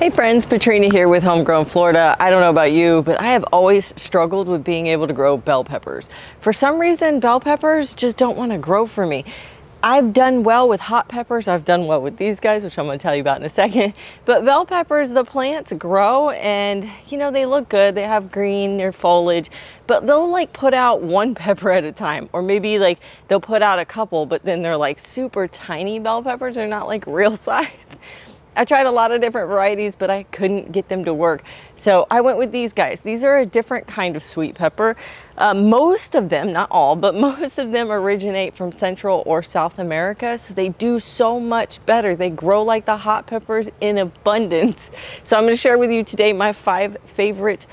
Hey friends, Patrina here with Homegrown Florida. I don't know about you, but I have always struggled with being able to grow bell peppers. For some reason, bell peppers just don't want to grow for me. I've done well with hot peppers. I've done well with these guys, which I'm going to tell you about in a second. But bell peppers, the plants grow and, you know, they look good. They have green, their foliage, but they'll like put out one pepper at a time, or maybe like they'll put out a couple, but then they're like super tiny bell peppers. They're not like real size. I tried a lot of different varieties, but I couldn't get them to work. So I went with these guys. These are a different kind of sweet pepper. Most of them, not all, but most of them originate from Central or South America. So they do so much better. They grow like the hot peppers in abundance. So I'm going to share with you today my 5 favorite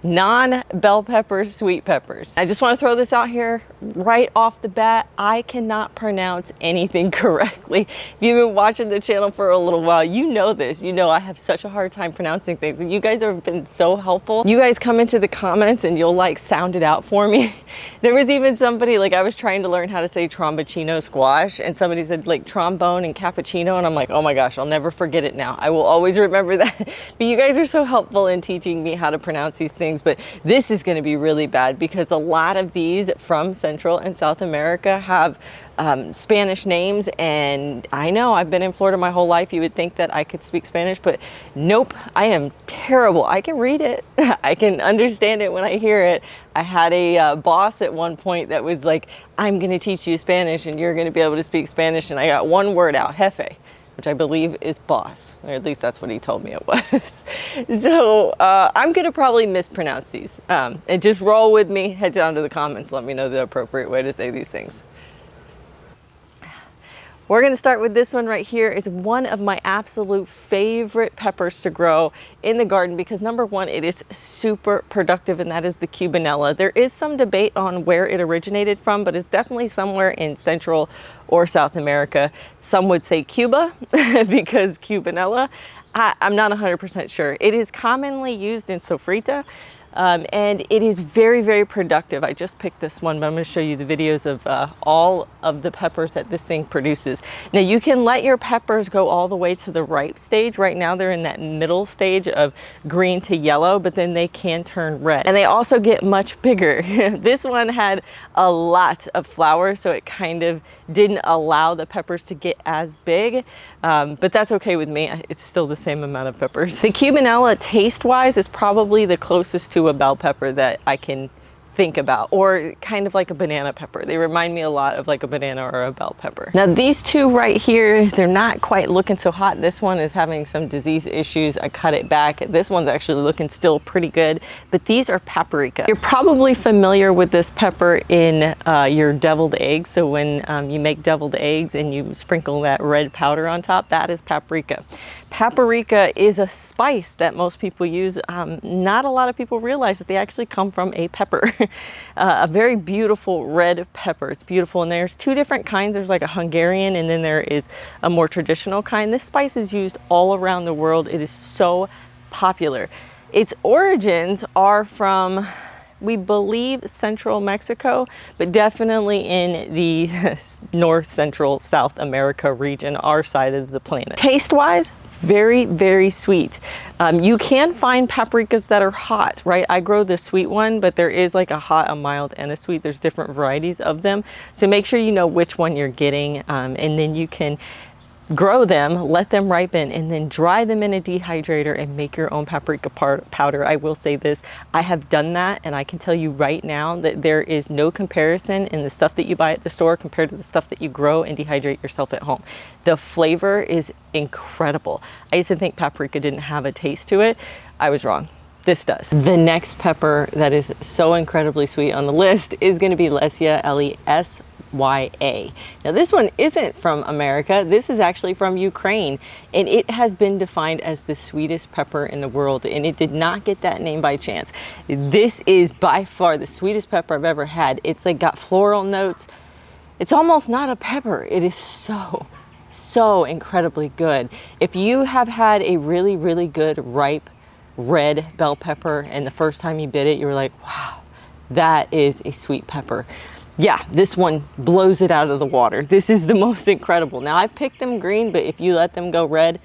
non-bell pepper sweet peppers. I just want to throw this out here right off the bat. I cannot pronounce anything correctly. If you've been watching the channel for a little while, you know this. You know I have such a hard time pronouncing things, and you guys have been so helpful. You guys come into the comments and you'll like sound it out for me. There was even somebody, like I was trying to learn how to say tromboncino squash, and somebody said like trombone and cappuccino, and I'm like, oh my gosh, I'll never forget it now. I will always remember that. But you guys are so helpful in teaching me how to pronounce these things. But this is going to be really bad because a lot of these from Central and South America have Spanish names, and I know I've been in Florida my whole life. You would think that I could speak Spanish, but nope, I am terrible. I can read it. I can understand it when I hear it. I had a boss at one point that was like, I'm going to teach you Spanish and you're going to be able to speak Spanish. And I got one word out, jefe, which I believe is boss, or at least that's what he told me it was. So I'm gonna probably mispronounce these. And just roll with me, head down to the comments, let me know the appropriate way to say these things. We're gonna start with this one right here. It's one of my absolute favorite peppers to grow in the garden because number one, it is super productive, and that is the Cubanella. There is some debate on where it originated from, but it's definitely somewhere in Central or South America. Some would say Cuba because Cubanella. I'm not 100% sure. It is commonly used in sofrita. And it is very, very productive. I just picked this one, but I'm going to show you the videos of all of the peppers that this thing produces. Now you can let your peppers go all the way to the ripe stage. Right now they're in that middle stage of green to yellow, but then they can turn red. And they also get much bigger. This one had a lot of flowers, so it kind of didn't allow the peppers to get as big, but that's okay with me. It's still the same amount of peppers. The Cubanella, taste-wise, is probably the closest to a bell pepper that I can think about, or kind of like a banana pepper. They remind me a lot of like a banana or a bell pepper. Now these two right here, they're not quite looking so hot. This one is having some disease issues. I cut it back. This one's actually looking still pretty good, but these are paprika. You're probably familiar with this pepper in your deviled eggs. So when you make deviled eggs and you sprinkle that red powder on top, that is paprika. Paprika is a spice that most people use. Not a lot of people realize that they actually come from a pepper. A very beautiful red pepper. It's beautiful, and there's 2 different kinds. There's like a Hungarian, and then there is a more traditional kind. This spice is used all around the world. It is so popular. Its origins are from, we believe, Central Mexico, but definitely in the North Central South America region, our side of the planet. Taste-wise, very, very sweet. You can find paprikas that are hot, right? I grow the sweet one, but there is like a hot, a mild, and a sweet. There's different varieties of them. So make sure you know which one you're getting, and then you can grow them, let them ripen, and then dry them in a dehydrator and make your own paprika powder. I will say this, I have done that, and I can tell you right now that there is no comparison in the stuff that you buy at the store compared to the stuff that you grow and dehydrate yourself at home. The flavor is incredible. I used to think paprika didn't have a taste to it. I was wrong. This does. The next pepper that is so incredibly sweet on the list is going to be Lesya, Lesya. Now this one isn't from America. This is actually from Ukraine, and it has been defined as the sweetest pepper in the world, and it did not get that name by chance. This is by far the sweetest pepper I've ever had. It's like got floral notes. It's almost not a pepper. It is so incredibly good. If you have had a really, really good ripe red bell pepper and the first time you bit it, you were like, wow, that is a sweet pepper. Yeah, this one blows it out of the water. This is the most incredible. Now I picked them green, but if you let them go red,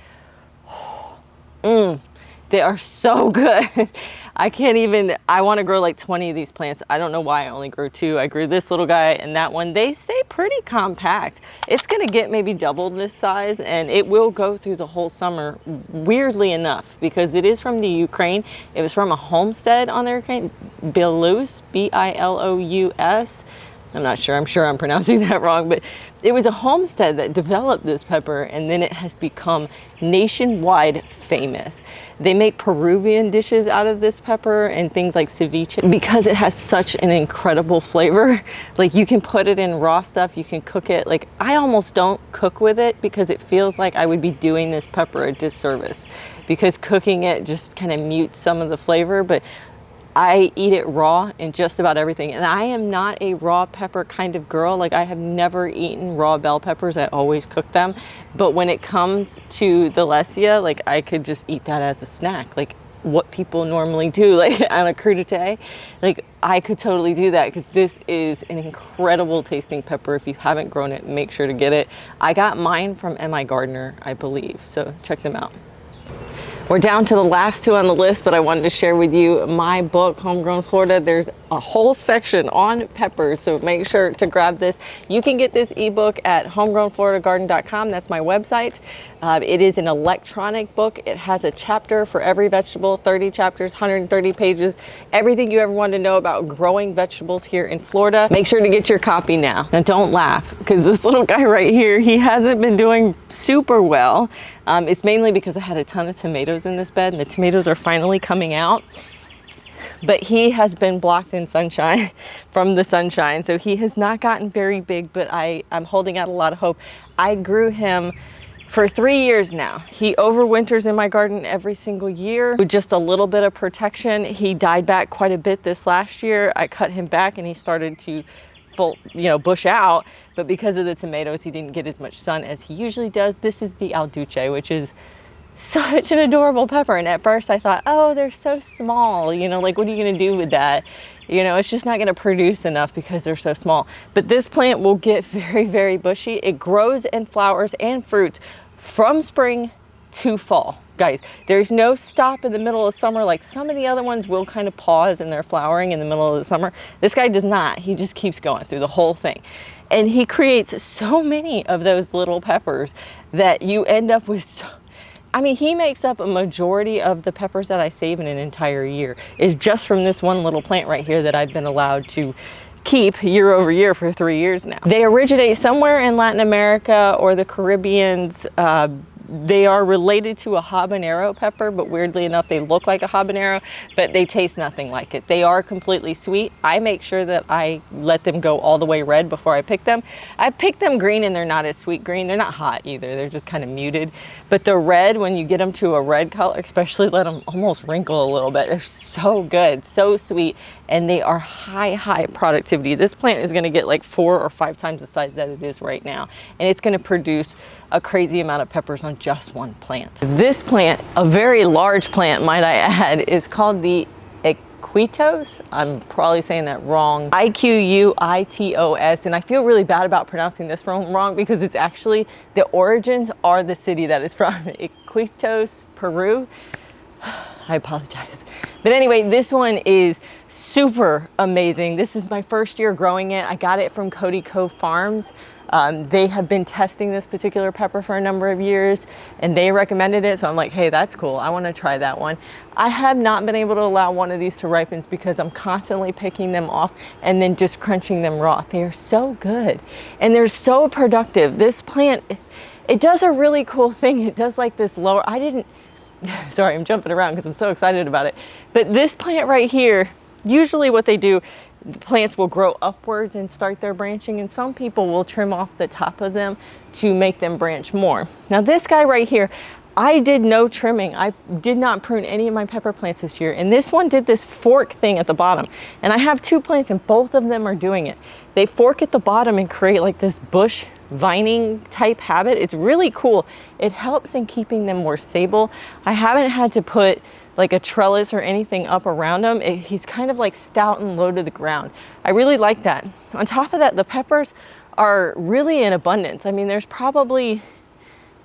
They are so good. I want to grow like 20 of these plants. I don't know why I only grew 2. I grew this little guy and that one. They stay pretty compact. It's going to get maybe double this size, and it will go through the whole summer, weirdly enough, because it is from the Ukraine. It was from a homestead on the Ukraine, Bilous, B-I-L-O-U-S. I'm not sure, I'm sure I'm pronouncing that wrong, but it was a homestead that developed this pepper, and then it has become nationwide famous. They make Peruvian dishes out of this pepper and things like ceviche because it has such an incredible flavor. Like, you can put it in raw stuff, you can cook it. Like, I almost don't cook with it because it feels like I would be doing this pepper a disservice, because cooking it just kind of mutes some of the flavor. But I eat it raw in just about everything. And I am not a raw pepper kind of girl. Like, I have never eaten raw bell peppers. I always cook them. But when it comes to the Lesia, like, I could just eat that as a snack. Like, what people normally do, like on a crudité, like I could totally do that, because this is an incredible tasting pepper. If you haven't grown it, make sure to get it. I got mine from M.I. Gardener, I believe. So check them out. We're down to the last 2 on the list, but I wanted to share with you my book, Homegrown Florida. There's a whole section on peppers, so make sure to grab this. You can get this ebook at homegrownfloridagarden.com. That's my website. It is an electronic book. It has a chapter for every vegetable, 30 chapters, 130 pages, everything you ever wanted to know about growing vegetables here in Florida. Make sure to get your copy now. Now, don't laugh, because this little guy right here, he hasn't been doing super well. It's mainly because I had a ton of tomatoes in this bed, and the tomatoes are finally coming out. But he has been blocked in sunshine from the sunshine, so he has not gotten very big, but I'm holding out a lot of hope. I grew him for 3 years now. He overwinters in my garden every single year with just a little bit of protection. He died back quite a bit this last year. I cut him back and he started to bush out, but because of the tomatoes, he didn't get as much sun as he usually does. This is the Al Duce, which is such an adorable pepper. And at first I thought, oh, they're so small, like, what are you gonna do with that? It's just not gonna produce enough because they're so small. But this plant will get very, very bushy. It grows and flowers and fruits from spring to fall. Guys, there's no stop in the middle of summer. Like, some of the other ones will kind of pause in their flowering in the middle of the summer. This guy does not. He just keeps going through the whole thing. And he creates so many of those little peppers that you end up with he makes up a majority of the peppers that I save in an entire year is just from this one little plant right here that I've been allowed to keep year over year for 3 years now. They originate somewhere in Latin America or the Caribbeans. They are related to a habanero pepper, but weirdly enough, they look like a habanero, but they taste nothing like it. They are completely sweet. I make sure that I let them go all the way red before I pick them. I pick them green and they're not as sweet green. They're not hot either. They're just kind of muted. But the red, when you get them to a red color, especially let them almost wrinkle a little bit, they're so good, so sweet, and they are high productivity. This plant is gonna get like 4 or 5 times the size that it is right now. And it's gonna produce a crazy amount of peppers on just one plant. This plant, a very large plant, might I add, is called the Equitos. I'm probably saying that wrong. I-Q-U-I-T-O-S. And I feel really bad about pronouncing this wrong because it's actually, the origins are the city that it's from, Equitos, Peru. I apologize. But anyway, this one is super amazing. This is my first year growing it. I got it from Cody Cove Farms. They have been testing this particular pepper for a number of years and they recommended it. So I'm like, hey, that's cool. I want to try that one. I have not been able to allow one of these to ripen because I'm constantly picking them off and then just crunching them raw. They are so good and they're so productive. This plant, it does a really cool thing. It does like this lower, sorry, I'm jumping around because I'm so excited about it. But this plant right here, usually what they do, the plants will grow upwards and start their branching, and some people will trim off the top of them to make them branch more. Now this guy right here, I did no trimming. I did not prune any of my pepper plants this year, and this one did this fork thing at the bottom. And I have 2 plants and both of them are doing it. They fork at the bottom and create like this bush vining type habit. It's really cool. It helps in keeping them more stable. I haven't had to put like a trellis or anything up around him. He's kind of like stout and low to the ground. I really like that. On top of that, the peppers are really in abundance. I mean, there's probably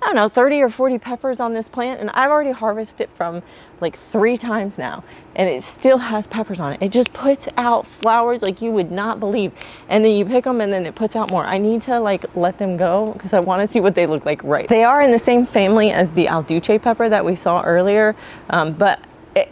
I don't know, 30 or 40 peppers on this plant, and I've already harvested from like 3 times now, and it still has peppers on it. It just puts out flowers like you would not believe, and then you pick them and then it puts out more. I need to like let them go because I want to see what they look like ripe. They are in the same family as the Al Duce pepper that we saw earlier,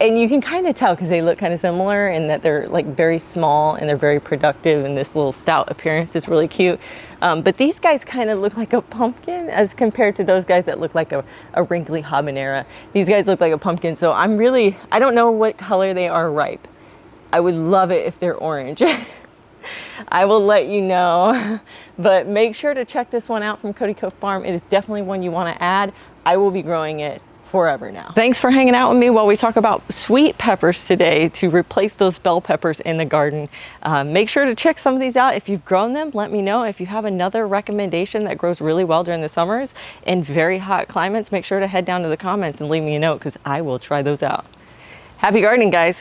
and you can kind of tell because they look kind of similar in that they're like very small and they're very productive, and this little stout appearance is really cute. But these guys kind of look like a pumpkin as compared to those guys that look like a wrinkly habanera. These guys look like a pumpkin, so I don't know what color they are ripe. I would love it if they're orange. I will let you know, but make sure to check this one out from Cody Cove Farm. It is definitely one you want to add. I will be growing it forever now. Thanks for hanging out with me while we talk about sweet peppers today to replace those bell peppers in the garden. Make sure to check some of these out. If you've grown them, let me know. If you have another recommendation that grows really well during the summers in very hot climates, make sure to head down to the comments and leave me a note because I will try those out. Happy gardening, guys.